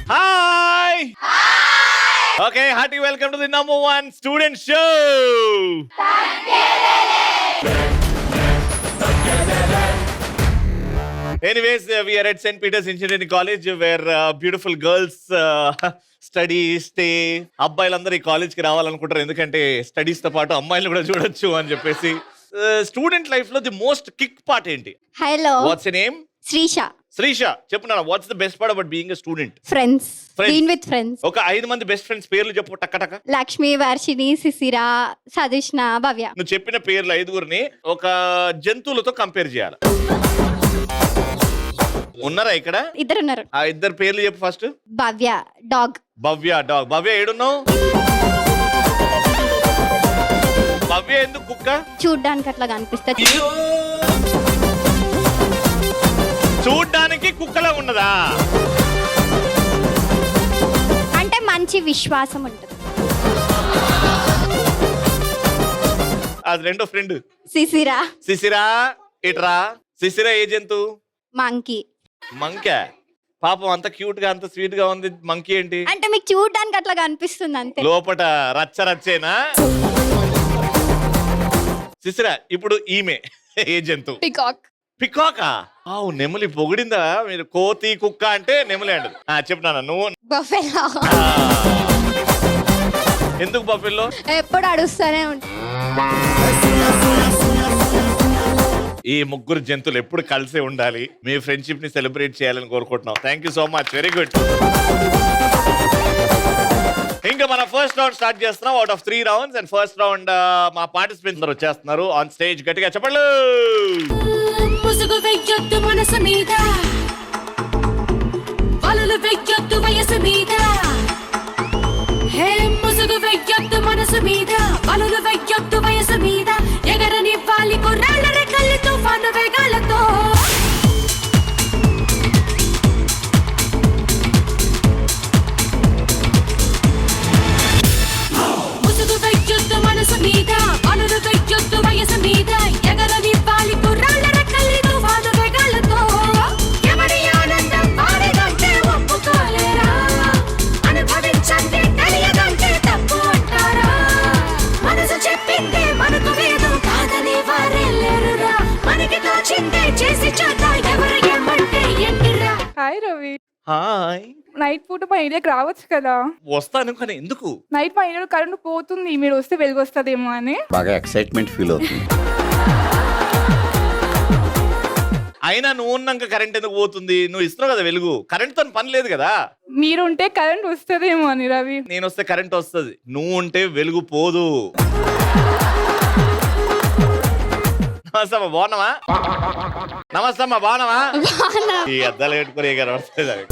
Hi! Okay, hearty welcome to the #1 student show! Anyways, we are at St. Peter's Engineering College where beautiful girls study, stay. అబ్బాయిలందరూ ఈ కాలేజ్కి రావాలనుకుంటారు ఎందుకంటే studies తో పాటు అమ్మాయిలు కూడా చూడొచ్చు అని చెప్పేసి. స్టూడెంట్ లైఫ్ లో ది మోస్ట్ కిక్ పార్ట్ ఏంటి? Hello, what's your name? Srisha, చెప్పు నాన్న, what's the best part about being a student? Friends. With friends. ఒక 5 మంది బెస్ట్ ఫ్రెండ్స్ పేర్లు చెప్పు టక్క. లక్ష్మి, వర్షిణి, శిశిర, సదిష్ణ, భవ్య. నువ్వు చెప్పిన పేర్లు 5గురిని ఒక జంతువులతో కంపేర్ చేయాలి. ఉన్నారా ఇక్కడ? ఇద్దరు ఉన్నారు. ఆ ఇద్దరు పేర్లు చెప్పు ఫస్ట్. భవ్య డాగ్. భవ్య ఏడున్నావు? భవ్య ఎందుకు కుక్క? చూడ్డానికి అట్లా కనిపిస్తుంది. చూడ్డానికి కుక్కలా ఉన్నదా? అంటే మంచి విశ్వాసం ఉంటుంది. అది రెండో ఫ్రెండ్ శిశిర. ఇట్రా. శిశిర ఏ జంతు? మంకీ. మంకా? పాపం అంత క్యూట్ గా అంత స్వీట్ గా ఉంది. మంకీ ఏంటి? అంటే మీకు చూడడానికి అట్లా కనిపిస్తుంది అంతే. లోపట రచ్చేనా? శిశిర ఇప్పుడు ఈమె ఏ జంతు? పికాకా? నెమలి పొగిడిందా? మీరు కోతి కుక్క అంటే నెమలి అండి. చెప్తాను. నువ్వు? బఫెలో. ఎందుకు బఫెల్లో? ఎప్పుడు అడుస్తూనే ఉంటా. ఈ ముగ్గురు జంతువులు ఎప్పుడు కలిసే ఉండాలి. మీ ఫ్రెండ్షిప్ ని సెలబ్రేట్ చేయాలని కోరుకుంటున్నాం. Thank you so much. Very good. ఇంకా మన ఫస్ట్ రౌండ్ స్టార్ట్ చేస్తున్నాం. Out of 3 rounds and first round మా పార్టిసిపెంట్స్ వచ్చేస్తున్నారు ఆన్ స్టేజ్. గట్టిగా చెప్పండి. ముసుగు వెయ్యొద్దు మనసు మీద, వలలు వెయ్యొద్దు వయసు మీద. హే ముసుగు వెయ్యొద్దు మనసు మీద, వలలు వెయ్యొద్దు వయసు మీద. ఎగరనివ్వాలి కుర్రాళ్ళ రెక్కలు తుఫాను వేగాలతో. ముసుగు వెయ్యొద్దు మనసు మీద, వలలు వెయ్యొద్దు వయసు మీద. ఎగరనివ్వాలి కుర్రాళ్ళ రెక్కలు తుఫాను వేగాలతో. ఎవరి ఆనందం వారిదంటే ఒప్పుకోలేరా, అనుభవించండి తెలియదంటే తప్పు అంటారా. మనసు చెప్పిందే మనకు వేదం కాదని వారే లేరురా. మనకి తోచిందే చేసి చూద్దాం ఎవరు ఏమంటే ఏంటిరా. హాయ్ రవి. హాయ్. నైట్ పూట మా ఏరియాకి రావచ్చు కదా? వస్తాను, కానీ ఎందుకు? నైట్ మా ఏరియాలో కరెంట్ పోతుంది, మీరు వస్తే వెలుగు వస్తుందేమో అని. బాగా ఎక్సైట్మెంట్ ఫీల్ అవుతుంది. అయినా నువ్వు ఉన్నాక కరెంట్ ఎందుకు పోతుంది? నువ్వు ఇస్తున్నావు కదా వెలుగు. కరెంట్ తో పని లేదు కదా. మీరు ఉంటే కరెంట్ వస్తుందేమో అని రవి. నేను వస్తే కరెంట్ వస్తుంది, నువ్వు ఉంటే వెలుగు పోదు. నమస్తే అమ్మా, బాగున్నావా? నమస్తే అమ్మా, బాగున్నావా? ఈ అద్దాలు పెట్టుకుని వస్తుంది.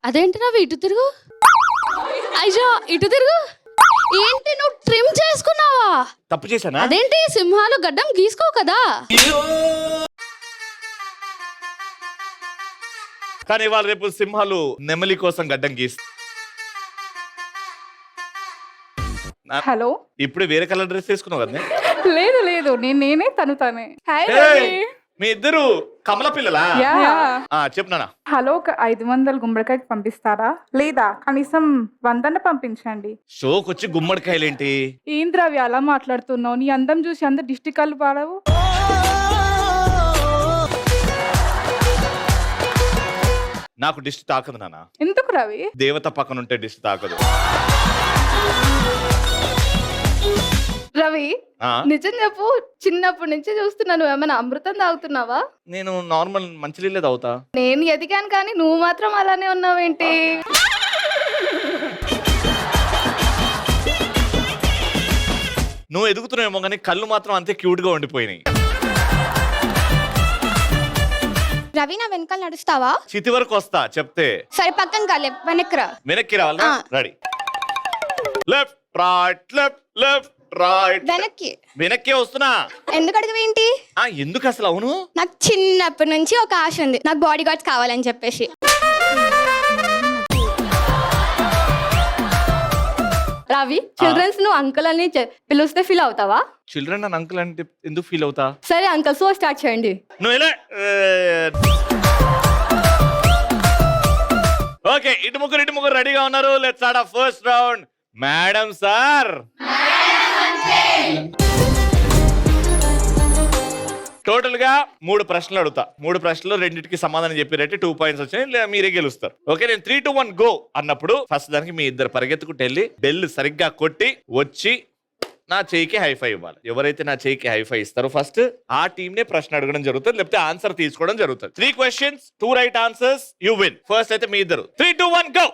అదేంటి రవి ఇటు తిరుగు. అయ్యో ఇటు తిరుగు. ఏంటి నువ్వు ట్రిమ్ చేసుకున్నావా? తప్పు చేశానా? అదేంటి సింహాలు గడ్డం గీసుకో కదా. కానీ ఇవాళ రేపు సింహాలు నెమలి కోసం గడ్డం గీస్తా. హలో. ఇప్పుడు వేరే కలర్ డ్రెస్ వేసుకున్నావు కదా? లేదు నేనే తనే. హాయ్ రవి. మీ ఇద్దరు కమల పిల్లలా? చెప్నా. హలో, ఒక 500 గుమ్మడికాయకి పంపిస్తారా? లేదా కనీసం 100 పంపించండి. షోకి వచ్చి గుమ్మడికాయలేంటి? ఏంటి రవి అలా మాట్లాడుతున్నావు? నీ అందం చూసి అందరు డిస్టికాలు పాడవు. నాకు దిష్టి తాకదు నాన్న. ఎందుకు రవి? దేవత పక్కన ఉంటే దిష్టి తాకదు. రవి నిజం చెప్పు, చిన్నప్పటి నుంచి చూస్తున్నాను, ఏమైనా అమృతం తాగుతున్నావా? నేను నార్మల్ మంచినీళ్ళే తాగుతా. నేను ఎదిగాను కానీ నువ్వు మాత్రం అలానే ఉన్నావేంటి? నువ్వు ఎదుగుతున్నావేమో కానీ కళ్ళు మాత్రం అంతే క్యూట్ గా ఉండిపోయినాయి. రవి, నా వెనకాల నడుస్తావా? చితి వరకు వస్తా చెప్తే. సరే, పక్కన కాలే, వెనక్కి రావాలా? Ready. Left right left left right. వెనక్కి వస్తున్నా. ఎందుకు అడిగవేంటి? ఎందుకు అసలు? అవును, నాకు చిన్నప్పటి నుంచి ఒక ఆశ ఉంది, నాకు బాడీ గార్డ్స్ కావాలని చెప్పేసి. రవి చిల్డ్రన్స్ నువ్వు అంకుల్ అని పిలుస్తే ఫీల్ అవుతావా? చిల్డ్రన్ అని అంకుల్ అంటే ఎందుకు ఫీల్ అవుతా? సరే అంకుల్ సో స్టార్ట్ చేయండి. నువ్వు ఇలా ఓకే, ఇటు ముగ్గురు రెడీగా ఉన్నారు. Let's start of first round. Madam sir, total గా 3 ప్రశ్నలు అడుగుతా. 3 ప్రశ్నలు రెండింటికి సమాధానం చెప్పారంటే 2 పాయింట్స్ వచ్చాయి, మీరే గెలుస్తారు. ఓకే, నేను 3, 2, 1 గో అన్నప్పుడు ఫస్ట్ దానికి మీ ఇద్దరు పరిగెత్తుకుంటూ వెళ్ళి బెల్ సరిగ్గా కొట్టి వచ్చి నా చేయికి హైఫై ఇవ్వాలి. ఎవరైతే నా చేయికి హైఫై ఇస్తారో ఫస్ట్ ఆ టీమ్ నే ప్రశ్న అడగడం జరుగుతుంది, లేకపోతే ఆన్సర్ తీసుకోవడం జరుగుతుంది. 3 questions, 2 right answers, you win. First అయితే మీ ఇద్దరు 3, 2, 1 గో.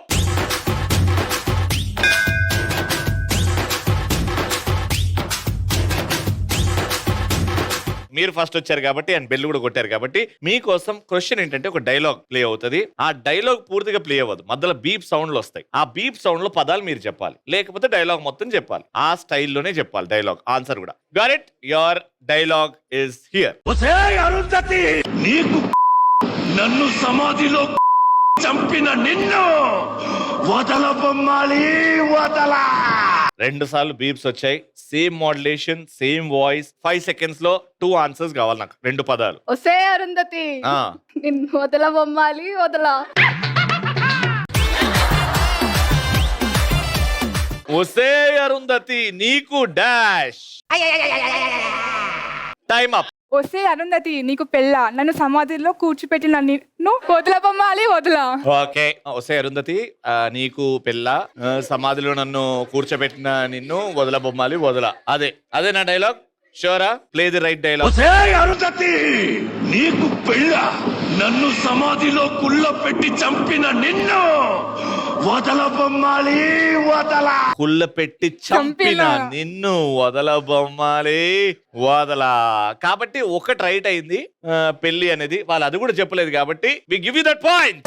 మీరు ఫస్ట్ వచ్చారు కాబట్టి అండ్ బెల్ కూడా కొట్టారు కాబట్టి మీకోసం క్వశ్చన్ ఏంటంటే ఒక డైలాగ్ ప్లే అవుతుంది. ఆ డైలాగ్ పూర్తిగా ప్లే అవ్వదు, మధ్యలో బీప్ సౌండ్లు వస్తాయి. ఆ బీప్ సౌండ్ లో పదాలు మీరు చెప్పాలి, లేకపోతే డైలాగ్ మొత్తం చెప్పాలి. ఆ స్టైల్లోనే చెప్పాలి డైలాగ్, ఆన్సర్ కూడా. Got it? Your dialogue is here. నీకు నన్ను సమాధిలో చంపిన నిన్ను వదల బొమ్మాలి వదల. 2 సార్లు బీప్స్ వచ్చాయి, same modulation, same voice. 5 seconds లో 2 ఆన్సర్స్ కావాలి నాకు, 2 పదాలు. ఒసే అరుంధతి నిన్ను వదల బొమ్మాలి వదల. ఒసే అరుంధతి నీకు డాష్. Time up. ఒసే అరుంధతి నీకు పెళ్ళ, నన్ను సమాధిలో కూర్చిపెట్టిన నిన్ను వదల బొమ్మాలి వదల. ఓకే, ఒసే అరుంధతి నీకు పెళ్ళ, సమాధిలో నన్ను కూర్చోబెట్టిన నిన్ను వదల బొమ్మాలి వదల. అదే నా డైలాగ్. షూరా? Play the right dialogue. Arundhati నీకు పెళ్ళ, నన్ను సమాధిలో కుళ్ళ పెట్టి చంపిన నిన్ను వదల బొమ్మాలి వదల. కుళ్ళ పెట్టి చంపిన నిన్ను వదల బొమ్మాలి వదల. కాబట్టి ఒకటి రైట్ అయింది, పెళ్లి అనేది. వాళ్ళు అది కూడా చెప్పలేదు కాబట్టి we give you that point.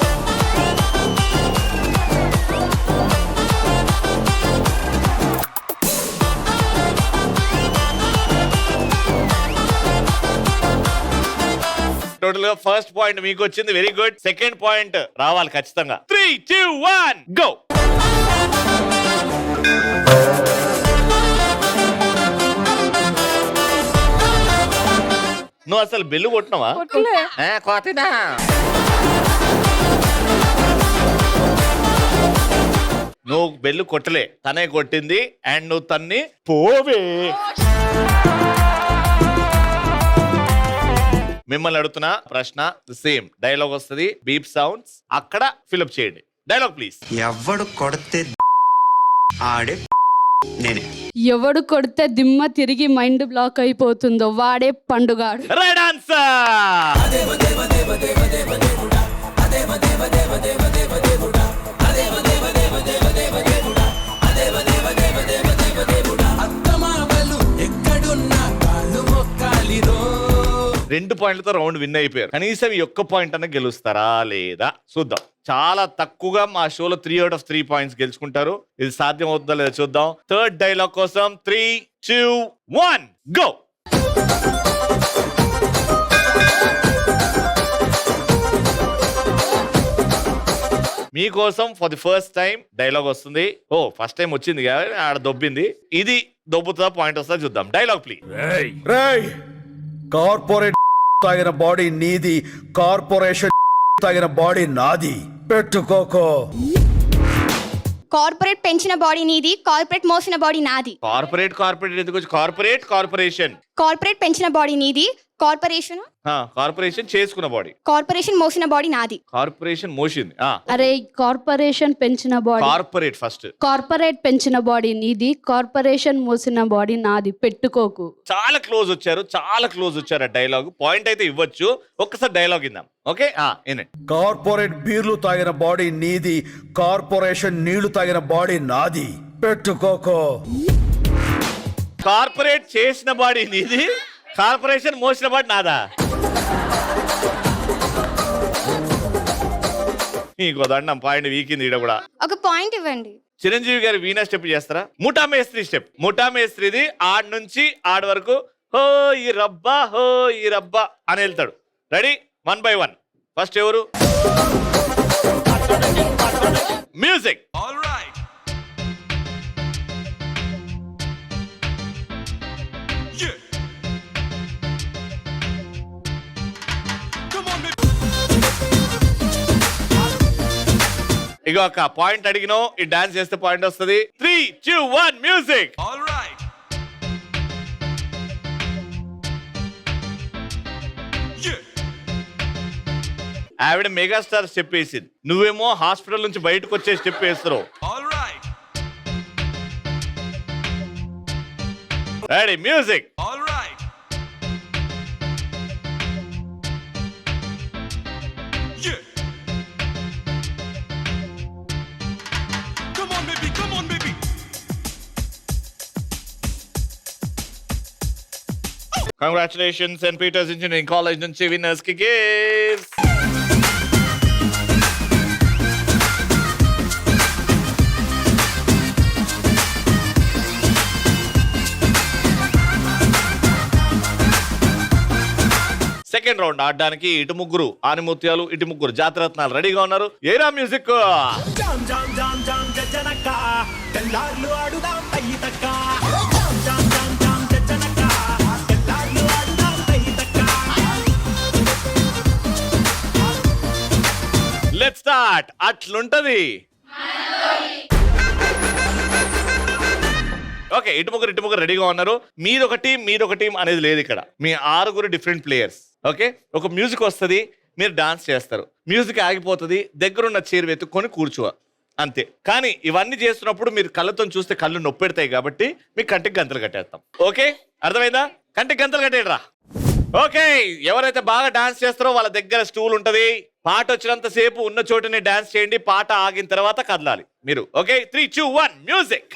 Total గా ఫస్ట్ పాయింట్ మీకు వచ్చింది, వెరీ గుడ్. సెకండ్ పాయింట్ రావాలి ఖచ్చితంగా. 3, 2, 1 గో. నువ్వు అసలు బెల్లు కొట్టినవా? కొట్టినా. నువ్వు బెల్లు కొట్టలే, తనే కొట్టింది. అండ్ నువ్వు తన్ని పోవే. మిమ్మల్ని అడుగుతున్న ప్రశ్న సేమ్ డైలాగ్ వస్తుంది, బీప్ సౌండ్స్. అక్కడ ఫిలప్ చేయండి. Dialogue please. ఎవడు కొడితే ఆడే నేనే. ఎవడు కొడితే దిమ్మ తిరిగి మైండ్ బ్లాక్ అయిపోతుందో వాడే పండుగాడు. Right answer. రెండు పాయింట్లతో రౌండ్ విన్ అయిపోయారు. కనీసం ఈ ఒక్క పాయింట్ అన్న గెలుస్తారా లేదా చూద్దాం. చాలా తక్కువగా మా షోలో 3 out of 3 పాయింట్స్ గెలుచుకుంటారు. ఇది సాధ్యం అవుతుందా లేదా చూద్దాం. థర్డ్ డైలాగ్ కోసం 3, 2, 1 గో. మీకోసం for the first time dialogue వస్తుంది. ఫస్ట్ టైం వచ్చింది కదా, ఆడ దొబ్బింది. ఇది దొబ్బుతుందా పాయింట్ వస్తుందా చూద్దాం. Dialogue please. కార్పొరేట్ తాగిన బాడీ నీది, కార్పొరేషన్ తాగిన బాడీ నాది, పెట్టుకోకో. కార్పొరేట్ పెంచిన బాడీ నీది, కార్పొరేట్ మోసిన బాడీ నాది. కార్పొరేట్ ఎందుకు వచ్చి కార్పొరేషన్ పెంచిన బాడీ నీది, కార్పొరేషన్ చేసుకున్న బాడీ, కార్పొరేషన్ మోసిన బాడీ నాది. కార్పొరేషన్ మోసింది. అరే కార్పొరేషన్ పెంచిన బాడీ, కార్పొరేట్ ఫస్ట్. కార్పొరేట్ పెంచిన బాడీ నీది, కార్పొరేషన్ మోసిన బాడీ నాది, పెట్టుకోకు. చాలా క్లోజ్ వచ్చారు ఆ డైలాగ్. పాయింట్ అయితే ఇవ్వచ్చు. ఒక్కసారి డైలాగ్ ఇందాం. ఓకే, కార్పొరేట్ బీర్లు తాగిన బాడీ నీది, కార్పొరేషన్ నీళ్లు తాగిన బాడీ నాది, పెట్టుకోకో. కార్పొరేట్ చేసిన బాడీ నీది, కార్పొరేషన్ మోసిన బాడీ నాదా? నీకు దండం, పాయింట్ వీకింది ఈడ కూడా. ఒక పాయింట్ ఇవ్వండి. చిరంజీవి గారి వీణా స్టెప్ చేస్తారా? ముఠా మేస్త్రి స్టెప్. ముఠా మేస్త్రిది ఆడ నుంచి ఆడ వరకు హో ఈ రబ్బా అని వెళ్తాడు. రెడీ? 1 by 1. ఫస్ట్ ఎవరు? మ్యూజిక్. ఇక ఒక పాయింట్ అడిగినావు, ఈ డాన్స్ చేస్తే పాయింట్ వస్తుంది. 3, 2, 1 మ్యూజిక్. ఆవిడ మెగాస్టార్ స్టెప్ వేసింది, నువ్వేమో హాస్పిటల్ నుంచి బయటకు వచ్చే స్టెప్ వేస్తున్నావు. Ready music. Congratulations, St. Peter's Engineering College నుంచి winners కి gifts. సెకండ్ రౌండ్ ఆడడానికి ఇటు ముగ్గురు ఆనిముత్యాలు, ఇటు ముగ్గురు జాతరత్నాలు రెడీగా ఉన్నారు. ఏరా మ్యూజిక్. Let's start. అట్లుంటది. ఓకే, ఇటు ముగ్గురు రెడీగా ఉన్నారు. మీదొక టీం అనేది లేదు ఇక్కడ. మీ 6 డిఫరెంట్ ప్లేయర్స్. ఓకే, ఒక మ్యూజిక్ వస్తుంది, మీరు డాన్స్ చేస్తారు. మ్యూజిక్ ఆగిపోతుంది, దగ్గరున్న చైర్ వెతుక్కొని కూర్చోవాలి అంతే. కానీ ఇవన్నీ చేస్తున్నప్పుడు మీరు కళ్ళతో చూస్తే కళ్ళు నొప్పెడతాయి కాబట్టి మీ కంటికి గంతలు కట్టేస్తాం. ఓకే, అర్థమైందా? కంటికి గంతలు కట్టేయరా. ఓకే, ఎవరైతే బాగా డాన్స్ చేస్తారో వాళ్ళ దగ్గర స్టూల్ ఉంటది. పాట వచ్చినంత సేపు ఉన్న చోటనే డాన్స్ చేయండి. పాట ఆగిన తర్వాత కదలాలి మీరు. Okay, 3, 2, 1 music.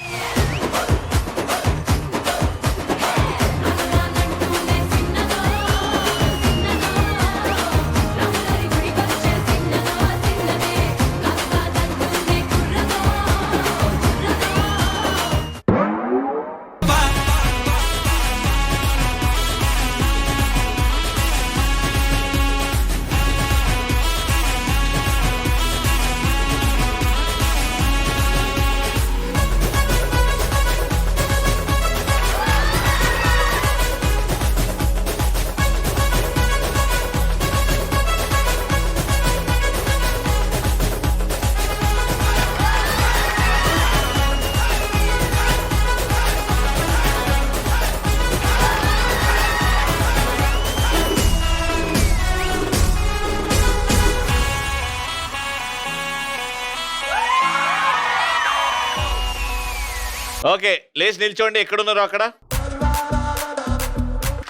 ఓకే, లేచి నిల్చోండి ఎక్కడున్నారో అక్కడ.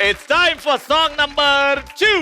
It's time for song number 2.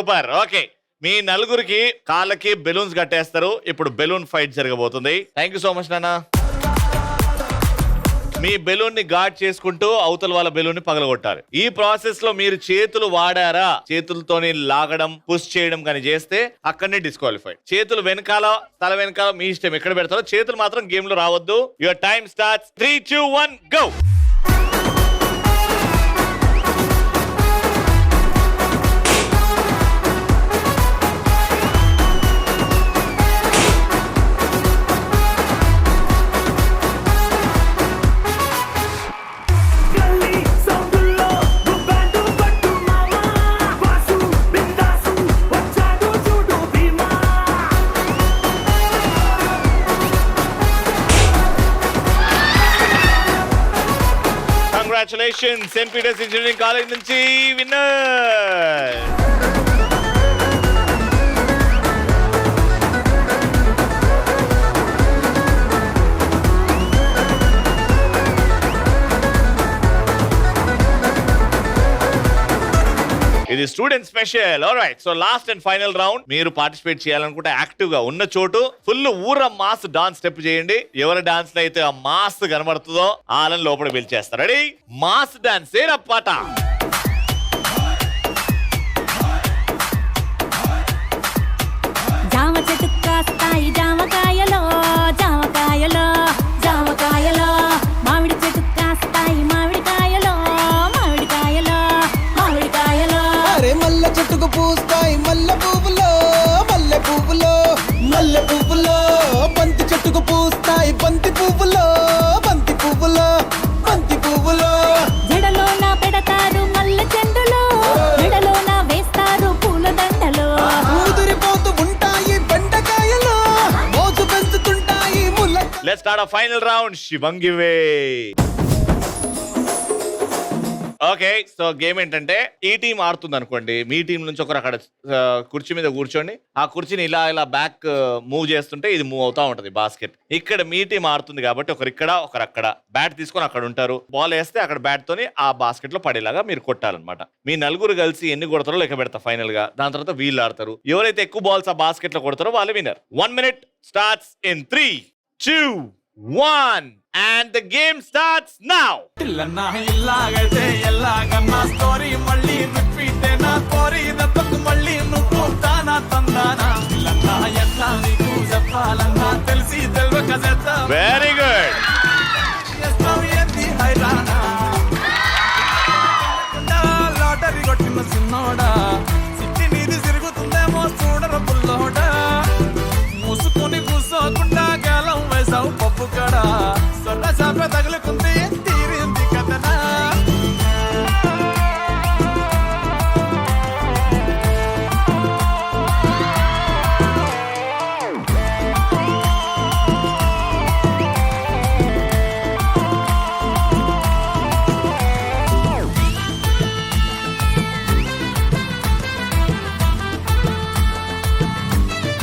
Super. Okay, మీ నలుగురికి కాళ్ళకి బెలూన్స్ కట్టేస్తారు. ఇప్పుడు బెలూన్ ఫైట్ జరగబోతుంది. థ్యాంక్ యూ సో మచ్ నాన్న. మీ బెలూన్ ని గార్డ్ చేసుకుంటూ అవతల వాళ్ళ బెలూన్ ని పగలగొట్టాలి. ఈ ప్రాసెస్ లో మీరు చేతులు వాడారా, చేతులతోని లాగడం పుష్ చేయడం కానీ చేస్తే అక్కడనే డిస్క్వాలిఫై. చేతులు వెనకాల తల వెనకాల మీ ఇష్టం ఎక్కడ పెడతారో, చేతులు మాత్రం గేమ్ లో రావద్దు. Your time starts. 3, 2, 1 go. Congratulations, St. Peter's Engineering College నుంచి విన్నర్. ఇది student special. Alright, so last and final round. మీరు పార్టిసిపేట్ చేయాలనుకుంటే యాక్టివ్ గా ఉన్న చోటు ఫుల్ ఊర మాస్ డాన్స్ స్టెప్ చేయండి. ఎవరి డాన్స్ లో అయితే ఆ మాస్ కనబడుతుందో వాళ్ళని లోపల పిలిచేస్తారు. రెడీ? మాస్ డాన్స్ ఏరప్పాట. జామ చెట్టు కాస్తాయి జామకాయలో, జామకాయలో, జామకాయలో. మామిడి చెట్టు కాస్తాయి మామిడికాయలో, మామిడికాయలో, మామిడికాయలో. అరే మల్లె చెట్టుకు పూస్తాయి మల్లె పువ్వులో, మల్లె పువ్వులో, మల్లె పువ్వులో. బంతి చెట్టుకు పూస్తాయి బంతి పువ్వులో, బంతి పువ్వులో, బంతి పువ్వులో. జడలోన పెడతారు మల్లె చెండులో, జడలోన వేస్తారు పూల దండలో. ఊదిరిపోతూ ఉంటాయి బెండకాయలో, మోజు పెంచుతుంటాయి ముల్ల. లెట్స్ స్టార్ట్ ఆ ఫైనల్ రౌండ్. శివంగి వే. ఓకే, సో గేమ్ ఏంటంటే ఈ టీం ఆడుతుంది అనుకోండి, మీ టీం నుంచి ఒకరు అక్కడ కుర్చీ మీద కూర్చోండి. ఆ కుర్చీని ఇలా ఇలా బ్యాక్ మూవ్ చేస్తుంటే ఇది మూవ్ అవుతా ఉంటది బాస్కెట్. ఇక్కడ మీ టీం ఆడుతుంది కాబట్టి ఒకరు ఇక్కడ ఒకరు అక్కడ బ్యాట్ తీసుకొని అక్కడ ఉంటారు. బాల్ వేస్తే అక్కడ బ్యాట్ తోని ఆ బాస్కెట్ లో పడేలాగా మీరు కొట్టాలన్నమాట. మీ నలుగురు కలిసి ఎన్ని కొడతారో లెక్క పెడతా ఫైనల్ గా. దాని తర్వాత వీళ్ళు ఆడతారు. ఎవరైతే ఎక్కువ బాల్స్ ఆ బాస్కెట్ లో కొడతారో వాళ్ళు winner. 1 minute starts in 3, 2, 1 and the game starts now. ఇల్లన్నా ఇల్లాగైతే ఎల్లాగన్నా స్టోరీ మళ్ళీ రిపీట్ నా కోరి దత్తకు మళ్ళీ నువ్వు తానా తందానా. ఇల్లన్నా ఎట్లా నీకు చెప్పాలన్నా తెలిసి తెల్వక చేస్తా. Very good. ఏంది హైరానా లాటరీ కొట్టిన సిన్నోడా, సిట్టి నీది తిరుగుతుందేమో చూడర పుల్లోడా. మూసుకొని కూసోకుండా గాలం వేసావు పప్పు కడా, సొర్ర చాప తగులుకుంది తీరింది కథనా.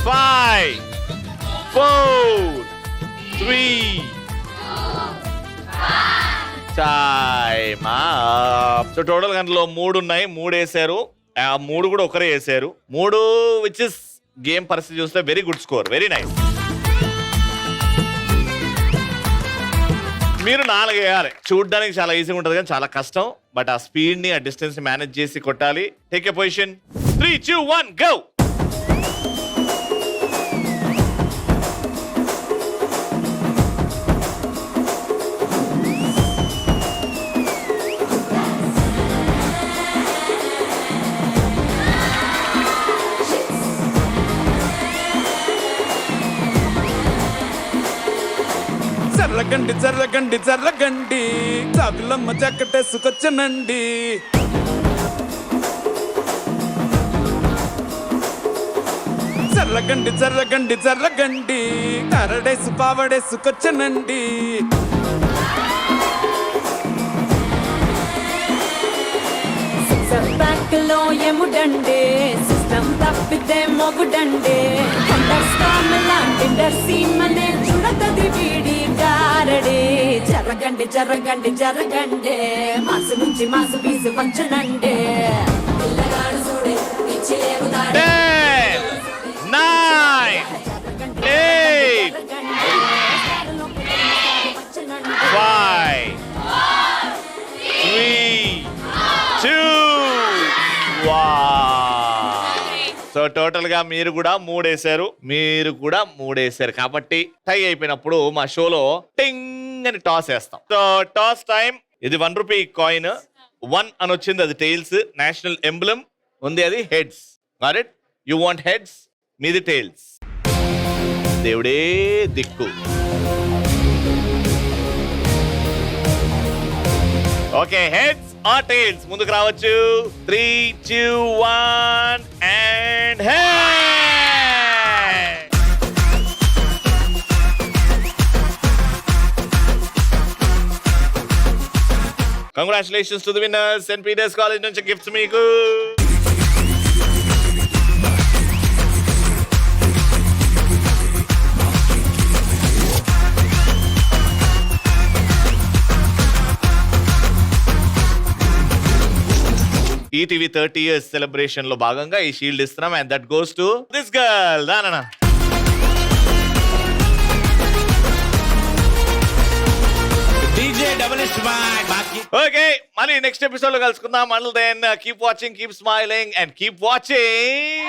Five, 4, 3, time up. So total గంటలో 3 ఉన్నాయి. 3 వేసారు. ఆ 3 కూడా ఒకరే వేసారు. 3 విచ్ ఇస్ గేమ్ పరిస్థితి చూస్తే very good score. Very nice. మీరు 4 వేయాలి. చూడడానికి చాలా ఈజీగా ఉంటుంది కానీ చాలా కష్టం. బట్ ఆ స్పీడ్ ని ఆ డిస్టెన్స్ ని మేనేజ్ చేసి కొట్టాలి. Take a position. 3, 2, 1 గో. జర్రగండి జర్రగండి జర్రగండి, చాపిలమ్మ జక్కటేసుకొచ్చనండి. జర్రగండి జర్రగండి జర్రగండి, కరడేసు పావడేసుకొచ్చనండి. బ్యాక్లో ఎముడండే, సిస్టమ్ తప్పితే మొగుడండే. లాంటి సీమనే చూడతది వీడి గారడే. జరగండి జరగండి జరగండే, మాసు నుంచి మాసు బీసు పంచనండే. పిల్లగాడు చూడే పిచ్చ 10, 9, 8, 5, 3, 2, 1. సో టోటల్ గా మీరు కూడా మూడేశారు కాబట్టి టై అయిపోయినప్పుడు మా షోలో టింగ్ అని టాస్ వేస్తాం. So toss time. ఇది ₹1 కాయిన్. 1 అని వచ్చింది, అది టైల్స్. నేషనల్ ఎంబ్లమ్ ఉంది, అది heads. Got you want heads, మీది టైల్స్. దేవుడే దిక్కు. ఓకే, హెడ్స్ ఆర్ టైల్స్ ముందుకు రావచ్చు. 3, 2, 1 and head. Congratulations to the winners. Saint Peter's College నుంచి గిఫ్ట్స్ మీకు. ఈటీవీ 30 years సెలబ్రేషన్ లో భాగంగా ఈ షీల్డ్ ఇస్తున్నాం. And that goes to this girl. దానా ఓకే, మళ్ళీ నెక్స్ట్ ఎపిసోడ్ లో కలుసుకుందాం. Until then keep watching, keep smiling and keep watching.